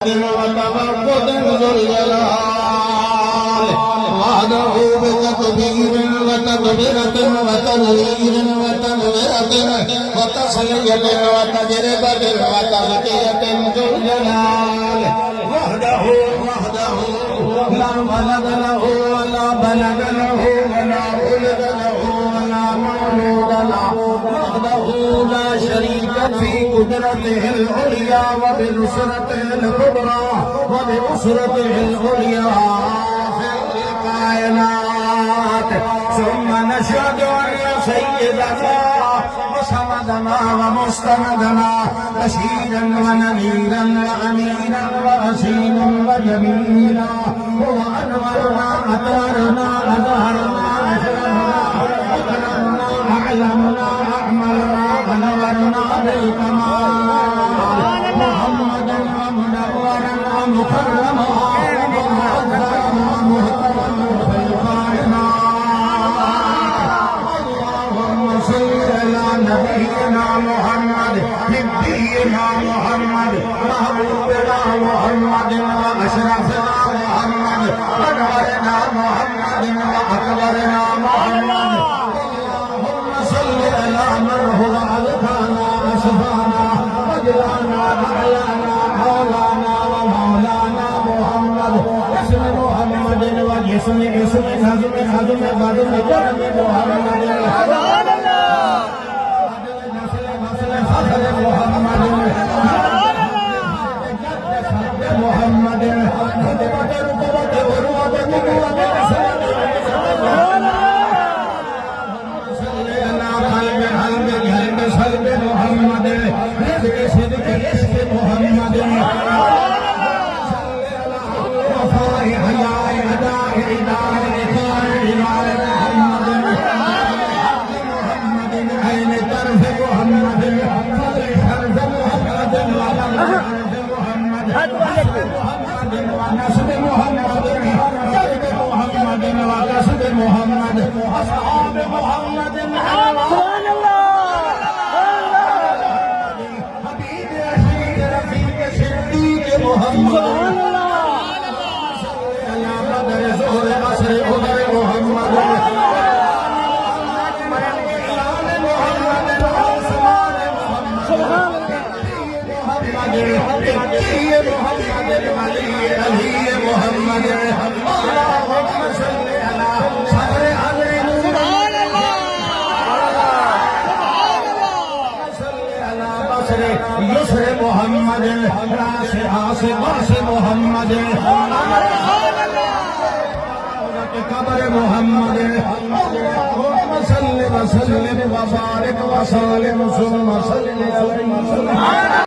وتفقد ذو الجلال وعده بتكبير وتكبيرة وتنوير وتنويرة وتصلية وتجربة وتزكية ذو الجلال وحده لا ولد له ولا بلد له ولا ولد له ولا مولود له وحده لا شريك في قدرته العليا وبنصرته الكبرى وبنصرته العليا في الكائنات ثم نشهد أن سيدنا وصمدنا ومستندنا بشيرا ونذيرا وأمينا ورسيلا وجميلا هو أنورنا أطهرنا أظهرنا أشرفنا أكرمنا أعلمنا أعملنا ونورنا بالكمال محمدا ومنورا ومكرما ومعظما ومهتما في الكائنات اللهم صل على نبينا محمد نبينا محمد محبوبنا محمد وأشرفنا محمد أنورنا محمد وأكبرنا محمد اللهم صل على من هو أذكانا أشفانا وجلانا أعلانا مولانا ومولانا محمد اسم محمد وجسم اسم حزم حزم بدم جرم محمد محمد محمد أصحاب محمد سبحان الله حبيب أشيد رفيق صديق محمد سبحان الله على بدر زهر عصر أدر محمد سبحان محمد علي محمد اللهم صل على صدر عدل سبحان الله صل على بصر يسر محمد راس عاص باس محمد قبر محمد اللهم صل وسلم وبارك وسلم ثم صل عليه